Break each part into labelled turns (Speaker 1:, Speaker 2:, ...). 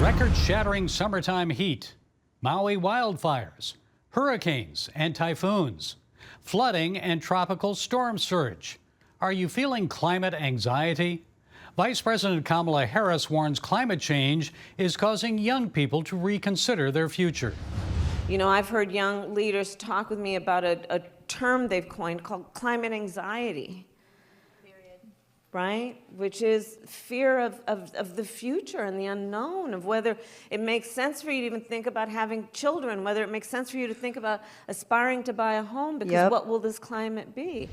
Speaker 1: Record-shattering summertime heat, Maui wildfires, hurricanes and typhoons, flooding and tropical storm surge. Are you feeling climate anxiety? Vice President Kamala Harris warns climate change is causing young people to reconsider their future.
Speaker 2: You know, I've heard young leaders talk with me about a term they've coined called climate anxiety. Right? Which is fear of the future and the unknown, of whether it makes sense for you to even think about having children, whether it makes sense for you to think about aspiring to buy a home, because what will this climate be?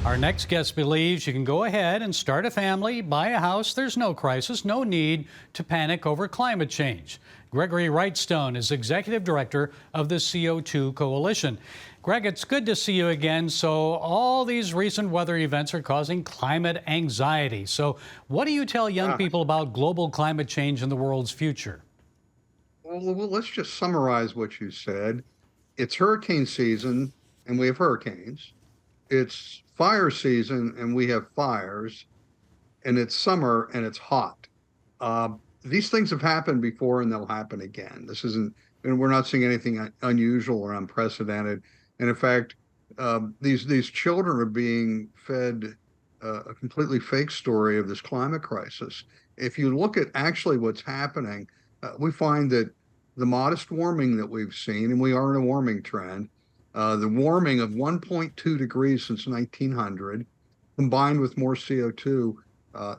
Speaker 1: Our next guest believes you can go ahead and start a family, buy a house. There's no crisis, no need to panic over climate change. Gregory Wrightstone is executive director of the CO2 Coalition. Greg, it's good to see you again. So all these recent weather events are causing climate anxiety. So what do you tell young people about global climate change and the world's future?
Speaker 3: Well, let's just summarize what you said. It's hurricane season, and we have hurricanes. It's fire season, and we have fires. And it's summer, and it's hot. These things have happened before, and they'll happen again. This isn't, and we're not seeing anything unusual or unprecedented. And in fact, these children are being fed a completely fake story of this climate crisis. If you look at actually what's happening, we find that the modest warming that we've seen, and we are in a warming trend, the warming of 1.2 degrees since 1900, combined with more CO2,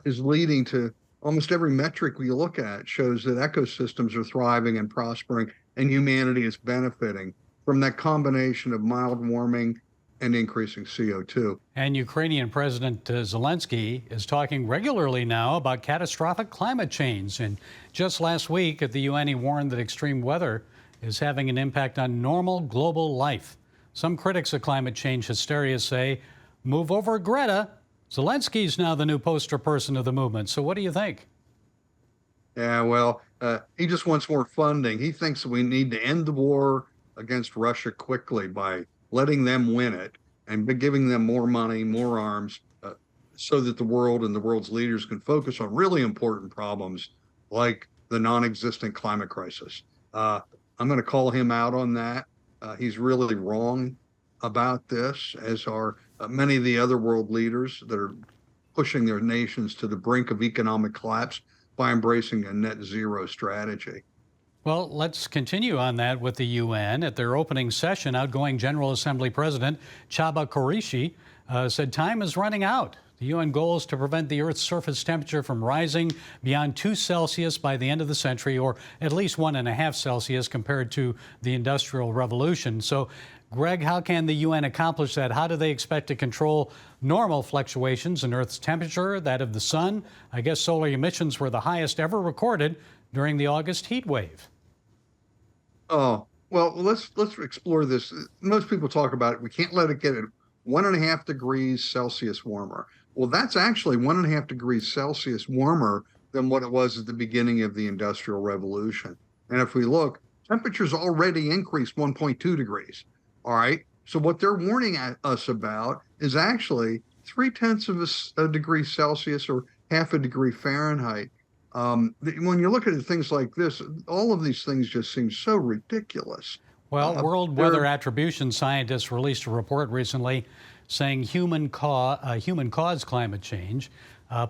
Speaker 3: is leading to almost every metric we look at shows that ecosystems are thriving and prospering, and humanity is benefiting from that combination of mild warming and increasing CO2.
Speaker 1: And Ukrainian President Zelenski is talking regularly now about catastrophic climate change. And just last week at the UN, he warned that extreme weather is having an impact on normal global life. Some critics of climate change hysteria say, move over Greta. Zelensky's now the new poster person of the movement. So what do you think?
Speaker 3: Yeah, well, he just wants more funding. He thinks we need to end the war against Russia quickly by letting them win it and giving them more money, more arms, so that the world and the world's leaders can focus on really important problems like the non-existent climate crisis. I'm going to call him out on that. He's really wrong about this, as are many of the other world leaders that are pushing their nations to the brink of economic collapse by embracing a net zero strategy.
Speaker 1: Well, let's continue on that with the UN. At their opening session, outgoing General Assembly President Chaba Koreishi said time is running out. The UN goal is to prevent the Earth's surface temperature from rising beyond 2 Celsius by the end of the century, or at least 1.5 Celsius compared to the Industrial Revolution. So, Greg, how can the UN accomplish that? How do they expect to control normal fluctuations in Earth's temperature, that of the sun? I guess solar emissions were the highest ever recorded during the August heat wave.
Speaker 3: Oh, well, let's explore this. Most people talk about it. We can't let it get at 1.5 degrees Celsius warmer. Well, that's actually 1.5 degrees Celsius warmer than what it was at the beginning of the Industrial Revolution. And if we look, temperatures already increased 1.2 degrees. All right. So what they're warning us about is actually 0.3 of a degree Celsius or half a degree Fahrenheit. When you look at things like this, all of these things just seem so ridiculous.
Speaker 1: Well, World Weather Attribution scientists released a report recently saying human-caused climate change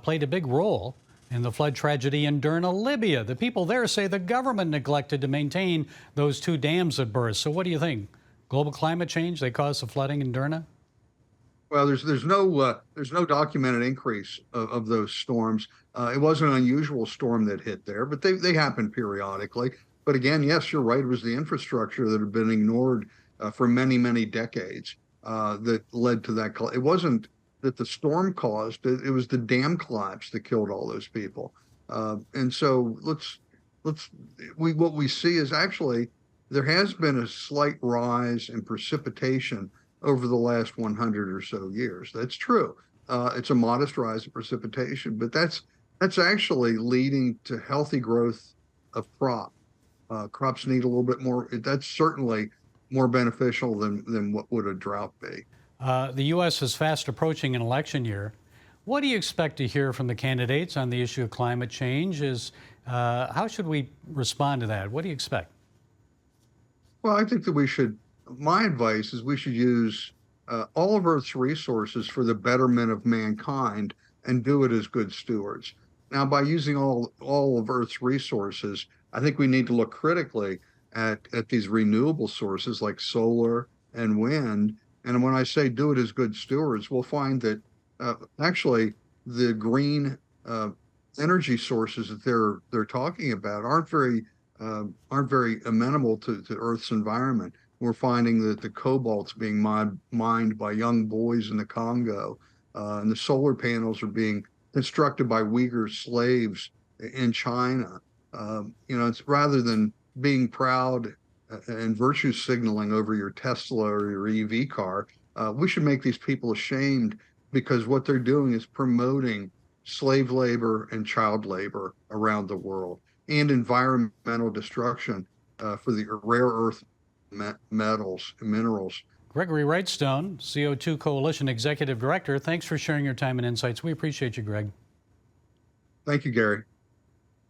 Speaker 1: played a big role in the flood tragedy in Derna, Libya. The people there say the government neglected to maintain those 2 dams that burst. So what do you think? Global climate change, they caused the flooding in Derna?
Speaker 3: Well, there's no documented increase of those storms. It wasn't an unusual storm that hit there, but they happen periodically. But again, yes, you're right. It was the infrastructure that had been ignored for many, many decades that led to that. It wasn't that the storm caused it; it was the dam collapse that killed all those people. And so what we see is actually there has been a slight rise in precipitation over the last 100 or so years. That's true. It's a modest rise in precipitation, but that's actually leading to healthy growth of crop. Crops need a little bit more. That's certainly more beneficial than what would a drought be.
Speaker 1: The U.S. is fast approaching an election year. What do you expect to hear from the candidates on the issue of climate change? Is How should we respond to that? What do you expect?
Speaker 3: Well, I think that my advice is we should use all of Earth's resources for the betterment of mankind and do it as good stewards. Now, by using all of Earth's resources, I think we need to look critically at these renewable sources like solar and wind. And when I say do it as good stewards, we'll find that actually the green energy sources that they're talking about aren't very amenable to Earth's environment. We're finding that the cobalt's being mined by young boys in the Congo, and the solar panels are being constructed by Uyghur slaves in China. It's rather than being proud and virtue signaling over your Tesla or your EV car, we should make these people ashamed because what they're doing is promoting slave labor and child labor around the world and environmental destruction for the rare earth metals and minerals.
Speaker 1: Gregory Wrightstone, CO2 Coalition Executive Director, thanks for sharing your time and insights. We appreciate you, Greg.
Speaker 3: Thank you, Gary.